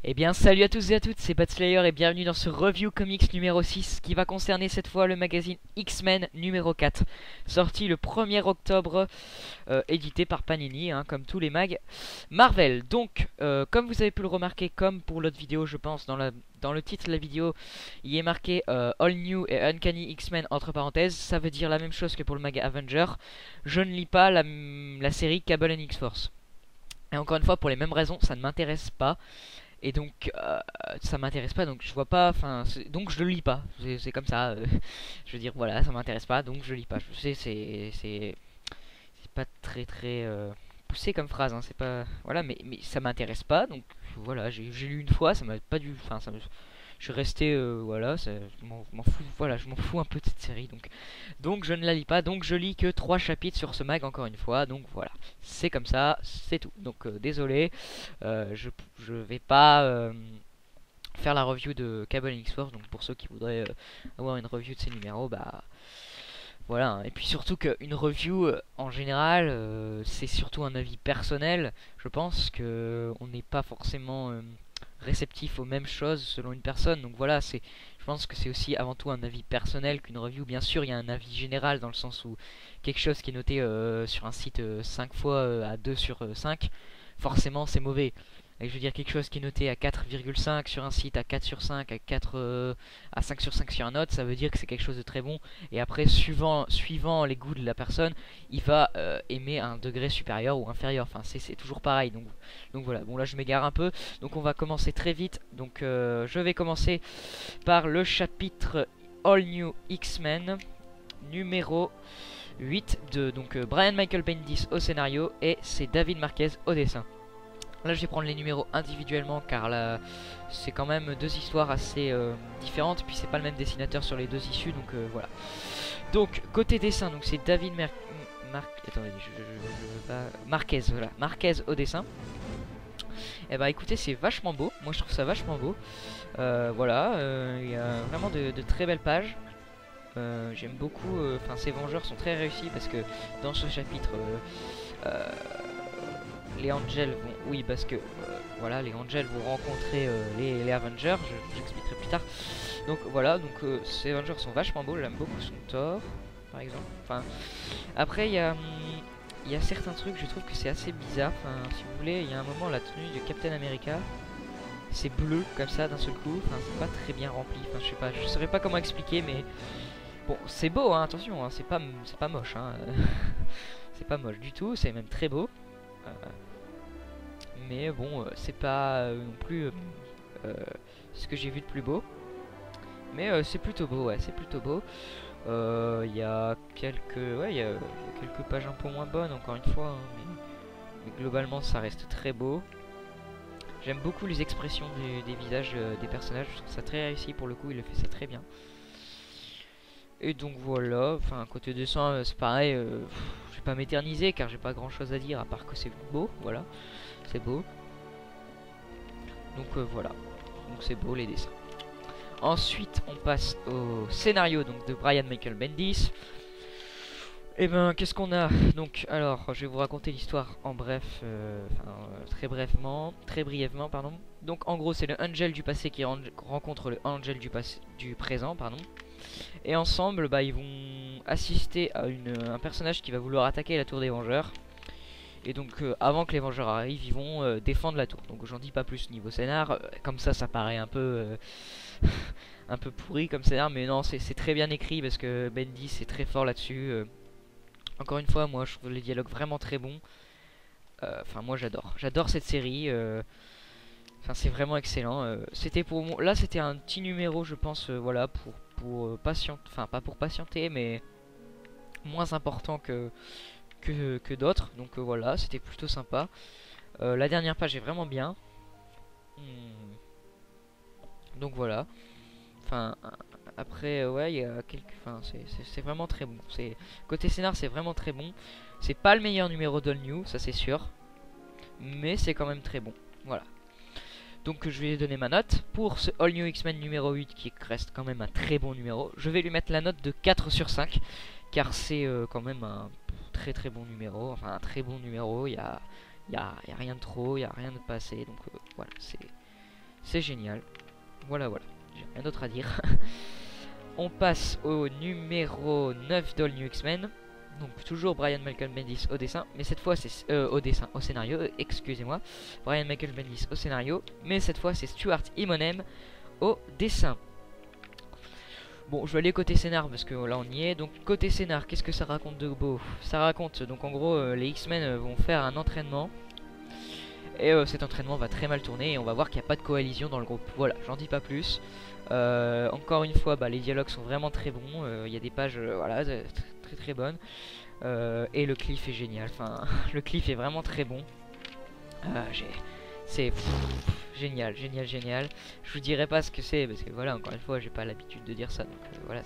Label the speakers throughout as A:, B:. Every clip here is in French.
A: Eh bien salut à tous et à toutes, c'est Batslayer et bienvenue dans ce review comics numéro 6 qui va concerner cette fois le magazine X-Men numéro 4, sorti le 1er octobre, édité par Panini, hein, comme tous les mags Marvel. Donc, comme vous avez pu le remarquer, comme pour l'autre vidéo je pense, dans le titre de la vidéo, il est marqué All New et Uncanny X-Men entre parenthèses. Ça veut dire la même chose que pour le mag Avenger. Je ne lis pas la série Cable and X-Force. Et encore une fois, pour les mêmes raisons, ça ne m'intéresse pas. Et donc ça m'intéresse pas, donc je vois pas, enfin donc je le lis pas, c'est comme ça, je veux dire voilà, ça m'intéresse pas, donc je lis pas. Je sais, c'est pas très poussé comme phrase, hein, c'est pas, voilà, mais ça m'intéresse pas, donc voilà, j'ai lu une fois, ça m'a pas dû, enfin je suis resté, voilà, je m'en fous, voilà, je m'en fous un peu de cette série, donc je ne la lis pas, donc je lis que 3 chapitres sur ce mag encore une fois, donc voilà, c'est comme ça, c'est tout. Donc désolé, je vais pas faire la review de Cable and X-Force, donc pour ceux qui voudraient avoir une review de ces numéros, bah voilà, hein. Et puis surtout qu'une review en général, c'est surtout un avis personnel. Je pense que on n'est pas forcément réceptif aux mêmes choses selon une personne. Donc voilà, je pense que c'est aussi avant tout un avis personnel qu'une review. Bien sûr, il y a un avis général dans le sens où quelque chose qui est noté sur un site 5 fois à 2 sur 5, forcément c'est mauvais. Et je veux dire quelque chose qui est noté à 4,5 sur un site, à 4 sur 5, à 4 à 5 sur 5 sur un autre, ça veut dire que c'est quelque chose de très bon. Et après, suivant les goûts de la personne, il va aimer un degré supérieur ou inférieur. Enfin, c'est toujours pareil. Donc voilà. Bon, là, je m'égare un peu. Donc on va commencer très vite. Donc je vais commencer par le chapitre All New X-Men numéro 8 de Brian Michael Bendis au scénario et c'est David Marquez au dessin. Là je vais prendre les numéros individuellement car là c'est quand même deux histoires assez différentes, puis c'est pas le même dessinateur sur les deux issues, donc voilà. Donc côté dessin, donc c'est David attendez, je veux pas... Marquez, voilà, Marquez au dessin. Et bah écoutez, c'est vachement beau, moi je trouve ça vachement beau. Voilà, il y a vraiment de très belles pages. J'aime beaucoup, enfin ces Vengeurs sont très réussis parce que dans ce chapitre les Angels vont, oui parce que voilà, les Angels vont rencontrer les Avengers, j'expliquerai plus tard. Donc voilà, donc ces Avengers sont vachement beaux, j'aime beaucoup son Thor par exemple. Enfin, après il y a certains trucs, je trouve que c'est assez bizarre. Enfin, si vous voulez, il y a un moment la tenue de Captain America, c'est bleu comme ça d'un seul coup. Enfin, c'est pas très bien rempli. Enfin, je sais pas, je saurais pas comment expliquer, mais bon, c'est beau, hein, attention, hein, c'est pas moche, hein. C'est pas moche du tout, c'est même très beau. Euh, mais bon, c'est pas non plus ce que j'ai vu de plus beau. Mais c'est plutôt beau, ouais, c'est plutôt beau. Il y a quelques, ouais, il y a quelques pages un peu moins bonnes, encore une fois, hein, mais globalement, ça reste très beau. J'aime beaucoup les expressions des visages des personnages, je trouve ça très réussi pour le coup, il a fait ça très bien. Et donc voilà, enfin côté dessin c'est pareil, je vais pas m'éterniser car j'ai pas grand chose à dire à part que c'est beau, voilà, c'est beau. Donc voilà, donc c'est beau les dessins. Ensuite on passe au scénario donc de Brian Michael Bendis. Et ben qu'est-ce qu'on a? Donc alors je vais vous raconter l'histoire en bref, très brièvement pardon. Donc en gros c'est le Angel du passé qui rencontre le Angel du présent pardon. Et ensemble bah, ils vont assister à un personnage qui va vouloir attaquer la tour des Vengeurs. Et donc avant que les Vengeurs arrivent, ils vont défendre la tour. Donc j'en dis pas plus niveau scénar. Comme ça paraît un peu un peu pourri comme scénar, mais non, c'est très bien écrit parce que Bendis est très fort là-dessus. Encore une fois, moi je trouve les dialogues vraiment très bons. Enfin moi j'adore cette série. Enfin c'est vraiment excellent. C'était pour moi, là c'était un petit numéro je pense, voilà pour patienter, enfin pas pour patienter, mais moins important que d'autres. Donc voilà, c'était plutôt sympa. La dernière page est vraiment bien. Donc voilà. Enfin après ouais il y a quelques, enfin c'est vraiment très bon. C'est côté scénar c'est vraiment très bon. C'est pas le meilleur numéro d'All New, ça c'est sûr, mais c'est quand même très bon. Voilà. Donc je vais donner ma note pour ce All New X-Men numéro 8 qui reste quand même un très bon numéro. Je vais lui mettre la note de 4 sur 5 car c'est quand même un très bon numéro. Enfin un très bon numéro, il y a rien de trop, il y a rien de pas assez. Donc voilà, c'est génial. Voilà, voilà, j'ai rien d'autre à dire. On passe au numéro 9 d'All New X-Men. Donc toujours Brian Michael Bendis au dessin, mais cette fois c'est au scénario, excusez-moi. Brian Michael Bendis au scénario, mais cette fois c'est Stuart Immonen au dessin. Bon, je vais aller côté scénar parce que là on y est. Donc côté scénar, qu'est-ce que ça raconte de beau? Ça raconte donc en gros les X-Men vont faire un entraînement. Et cet entraînement va très mal tourner et on va voir qu'il n'y a pas de coalition dans le groupe. Voilà, j'en dis pas plus. Encore une fois, les dialogues sont vraiment très bons. Il y a des pages voilà, très bonnes. Et le cliff est génial. Enfin, le cliff est vraiment très bon. C'est génial, génial, génial. Je vous dirai pas ce que c'est parce que voilà, encore une fois, j'ai pas l'habitude de dire ça. Donc voilà,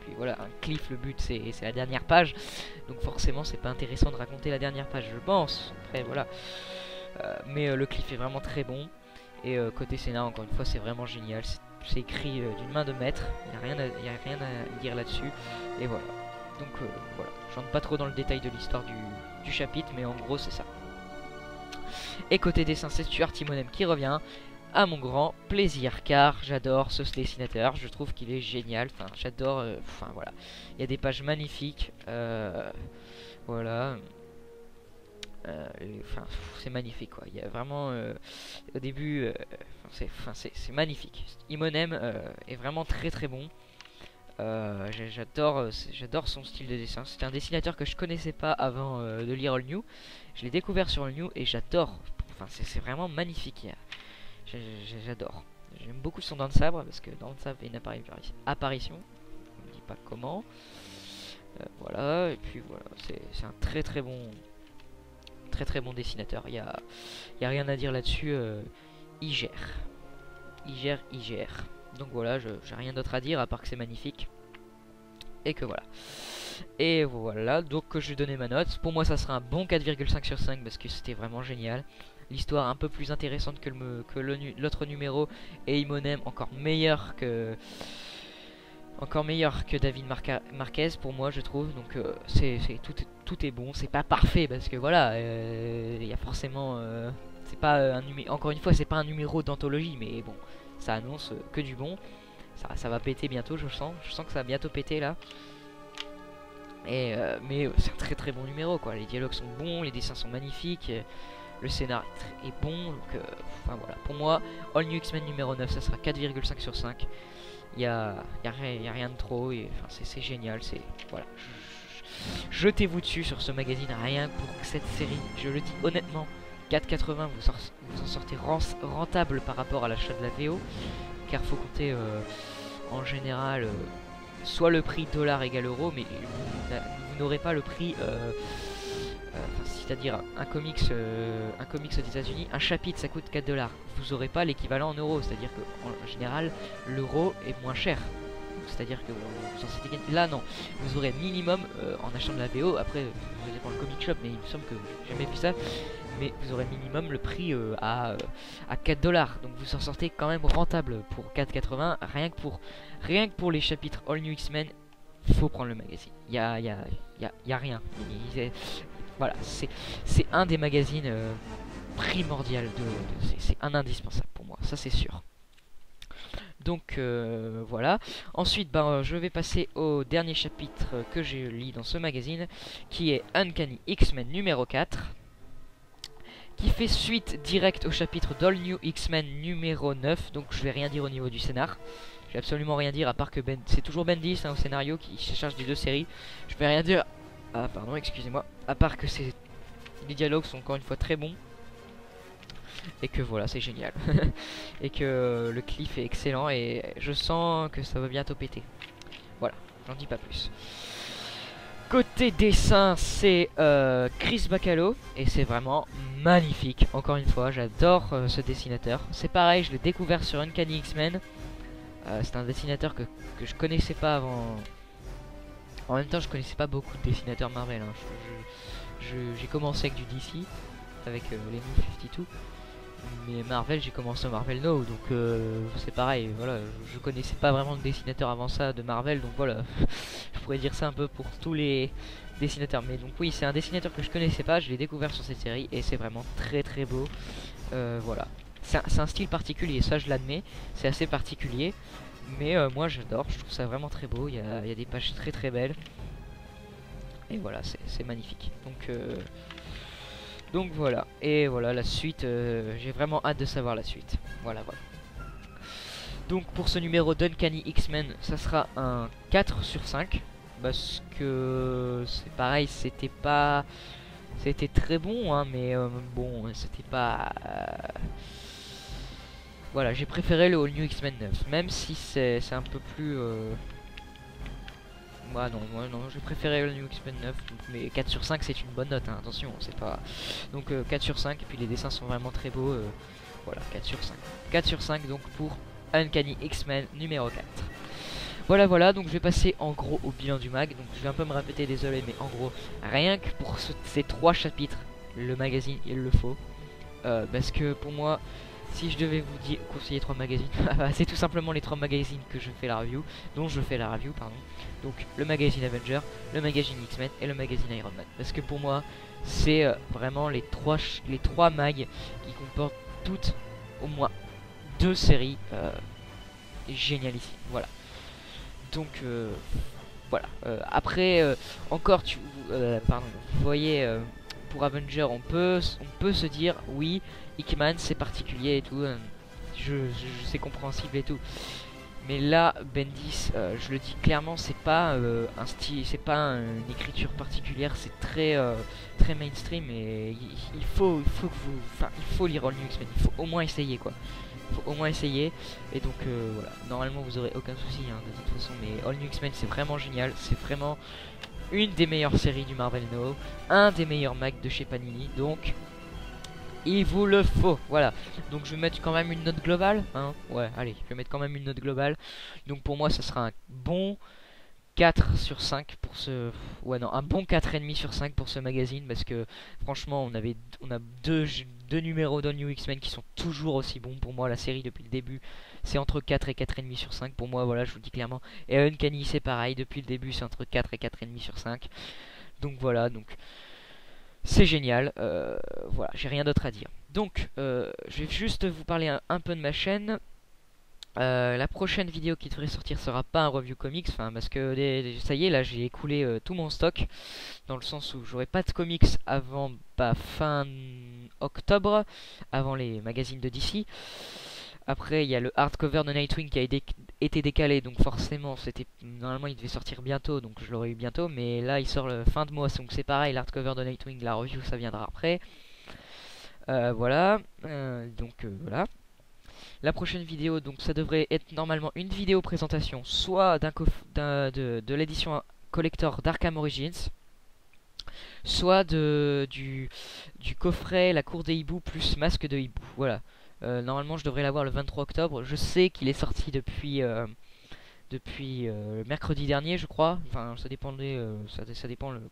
A: puis voilà, un cliff, le but c'est la dernière page. Donc forcément, c'est pas intéressant de raconter la dernière page, je pense. Après, voilà. Mais le cliff est vraiment très bon. Et côté scénar, encore une fois, c'est vraiment génial. C'est écrit d'une main de maître. Il n'y a rien à dire là-dessus. Et voilà. Donc voilà. Je rentre pas trop dans le détail de l'histoire du chapitre, mais en gros, c'est ça. Et côté dessin, c'est Stuart Immonen qui revient. À mon grand plaisir, car j'adore ce dessinateur. Je trouve qu'il est génial. Enfin, j'adore. Enfin, voilà. Il y a des pages magnifiques. Voilà. Enfin, c'est magnifique quoi. Il y a vraiment au début, c'est magnifique. Immonen est vraiment très très bon. J'adore son style de dessin. C'est un dessinateur que je connaissais pas avant de lire All New. Je l'ai découvert sur All New et j'adore. Enfin, c'est vraiment magnifique. J'adore. J'aime beaucoup son dent de sabre parce que dent de sabre fait une apparition. On ne dit pas comment. Voilà. Et puis voilà, c'est un très très bon. Très bon dessinateur, il y a rien à dire là-dessus. Il gère. Donc voilà, j'ai rien d'autre à dire à part que c'est magnifique. Et que voilà. Et voilà, donc je vais donner ma note. Pour moi ça sera un bon 4,5 sur 5 parce que c'était vraiment génial. L'histoire un peu plus intéressante que l'autre numéro. Et Immonen encore meilleur que David Marquez pour moi je trouve. Donc tout est bon. C'est pas parfait parce que voilà, il y a forcément c'est pas un numéro, encore une fois c'est pas un numéro d'anthologie, mais bon, ça annonce que du bon. Ça va péter bientôt, je sens que ça va bientôt péter là. Et mais c'est un très très bon numéro quoi. Les dialogues sont bons, les dessins sont magnifiques, le scénar est bon. Donc enfin voilà, pour moi All New X-Men numéro 9 ça sera 4,5 sur 5. Il y a rien de trop et enfin, c'est génial, c'est voilà. Jetez-vous dessus sur ce magazine rien que pour cette série. Je le dis honnêtement, 4,80 vous en sortez rentable par rapport à l'achat de la VO, car faut compter en général soit le prix dollar égale euro, mais vous n'aurez pas le prix. C'est-à-dire un comics aux États-Unis, un chapitre ça coûte 4 $. Vous aurez pas l'équivalent en euros, c'est-à-dire qu'en général l'euro est moins cher. C'est-à-dire que vous en sortez gagner. Là non, vous aurez minimum en achetant de la VO. Après vous allez dans le comic shop, mais il me semble que j'ai jamais vu ça. Mais vous aurez minimum le prix à 4 $. Donc vous en sortez quand même rentable pour 4,80. Rien que pour les chapitres All New X-Men, faut prendre le magazine. Y a rien. Voilà, c'est un des magazines primordial c'est un indispensable pour moi, ça c'est sûr. Donc voilà. Ensuite je vais passer au dernier chapitre que j'ai lu dans ce magazine, qui est Uncanny X-Men numéro 4, qui fait suite directe au chapitre d'All New X-Men numéro 9. Donc je vais rien dire au niveau du scénar. Je vais absolument rien dire à part que c'est toujours Bendis au scénario qui se charge des deux séries. Je vais rien dire. Ah pardon, excusez-moi. À part que les dialogues sont encore une fois très bons. Et que voilà, c'est génial. Et que le cliff est excellent. Et je sens que ça va bientôt péter. Voilà, j'en dis pas plus. Côté dessin, c'est Chris Bacalo. Et c'est vraiment magnifique. Encore une fois, j'adore ce dessinateur. C'est pareil, je l'ai découvert sur Uncanny X-Men. C'est un dessinateur que je connaissais pas avant. En même temps, je connaissais pas beaucoup de dessinateurs Marvel. J'ai commencé avec du DC, avec les New 52. Mais Marvel, j'ai commencé au Marvel Now, donc c'est pareil. Voilà, je connaissais pas vraiment de dessinateur avant ça de Marvel, donc voilà. Je pourrais dire ça un peu pour tous les dessinateurs. Mais donc oui, c'est un dessinateur que je connaissais pas. Je l'ai découvert sur cette série et c'est vraiment très très beau. Voilà. c'est un style particulier, ça je l'admets, c'est assez particulier. Mais moi j'adore, je trouve ça vraiment très beau, il y a des pages très très belles. Et voilà, c'est magnifique. Donc voilà, et voilà la suite, j'ai vraiment hâte de savoir la suite. Voilà, voilà. Donc pour ce numéro d'Uncanny X-Men, ça sera un 4 sur 5. Parce que c'est pareil, c'était très bon, hein, mais bon, c'était pas... Voilà, j'ai préféré le All New X-Men 9, même si c'est un peu plus... Moi non, j'ai préféré le New X-Men 9, donc, mais 4 sur 5 c'est une bonne note, hein, attention, c'est pas... Donc 4 sur 5, et puis les dessins sont vraiment très beaux, voilà, 4 sur 5. 4 sur 5 donc pour Uncanny X-Men numéro 4. Voilà, voilà, donc je vais passer en gros au bilan du mag, donc je vais un peu me répéter, désolé, mais en gros, rien que pour ces 3 chapitres, le magazine il le faut, parce que pour moi... Si je devais vous dire conseiller 3 magazines, c'est tout simplement les 3 magazines que je fais la review, dont je fais la review, pardon. Donc le magazine Avenger, le magazine X-Men et le magazine Iron Man. Parce que pour moi, c'est vraiment les trois mags qui comportent toutes au moins 2 séries génialissimes. Voilà. Donc voilà. Après, encore, pardon, vous voyez, pour Avenger, on peut se dire oui. Hickman c'est particulier et tout, c'est compréhensible et tout. Mais là, Bendis, je le dis clairement, c'est pas un style, c'est pas une écriture particulière, c'est très mainstream et il faut que vous, enfin, il faut lire All New X-Men, il faut au moins essayer quoi. Il faut au moins essayer et donc voilà. Normalement vous aurez aucun souci hein, de toute façon, mais All New X-Men c'est vraiment génial, c'est vraiment une des meilleures séries du Marvel Now, un des meilleurs mags de chez Panini, donc il vous le faut, voilà. Donc je vais mettre quand même une note globale, hein. Ouais, allez, je vais mettre quand même une note globale. Donc pour moi, ça sera un bon 4 sur 5 pour ce... Ouais, non, un bon 4,5 sur 5 pour ce magazine. Parce que franchement, on a deux numéros d'All New X-Men qui sont toujours aussi bons. Pour moi, la série depuis le début, c'est entre 4 et 4,5 sur 5. Pour moi, voilà, je vous le dis clairement. Et Uncanny, c'est pareil, depuis le début, c'est entre 4 et 4,5 sur 5. Donc voilà, donc... C'est génial, voilà, j'ai rien d'autre à dire. Donc, je vais juste vous parler un peu de ma chaîne. La prochaine vidéo qui devrait sortir sera pas un review comics, enfin parce que ça y est, là j'ai écoulé tout mon stock, dans le sens où j'aurai pas de comics avant fin octobre, avant les magazines de DC. Après il y a le hardcover de Nightwing qui a été décalé, donc forcément normalement il devait sortir bientôt, donc je l'aurai eu bientôt, mais là il sort le fin de mois, donc c'est pareil, l'hardcover de Nightwing, la review ça viendra après. Voilà, voilà. La prochaine vidéo, donc ça devrait être normalement une vidéo présentation, soit de l'édition collector d'Arkham Origins, soit du coffret La Cour des Hiboux plus Masque de Hibou. Voilà. Normalement, je devrais l'avoir le 23 octobre. Je sais qu'il est sorti depuis mercredi dernier, je crois. Enfin, ça dépend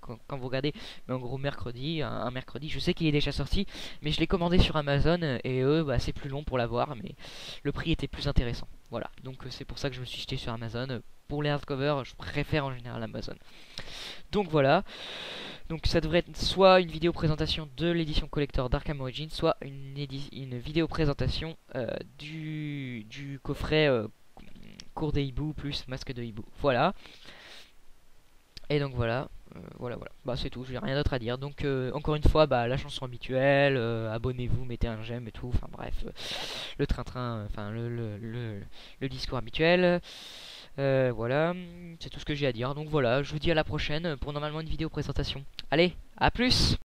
A: quand vous regardez. Mais en gros, mercredi, un mercredi, je sais qu'il est déjà sorti. Mais je l'ai commandé sur Amazon et eux, bah, c'est plus long pour l'avoir. Mais le prix était plus intéressant. Voilà, donc c'est pour ça que je me suis jeté sur Amazon. Pour les hardcovers, je préfère en général Amazon. Donc voilà. Donc ça devrait être soit une vidéo présentation de l'édition collector d'Arkham Origins, soit une vidéo présentation du coffret Cour des hiboux plus Masque de hibou. Voilà. Et donc voilà. Voilà. Bah c'est tout, j'ai rien d'autre à dire. Donc encore une fois, bah la chanson habituelle, abonnez-vous, mettez un j'aime et tout. Enfin bref, le train-train, enfin le discours habituel. Voilà, c'est tout ce que j'ai à dire. Donc voilà, je vous dis à la prochaine pour normalement une vidéo présentation. Allez, à plus!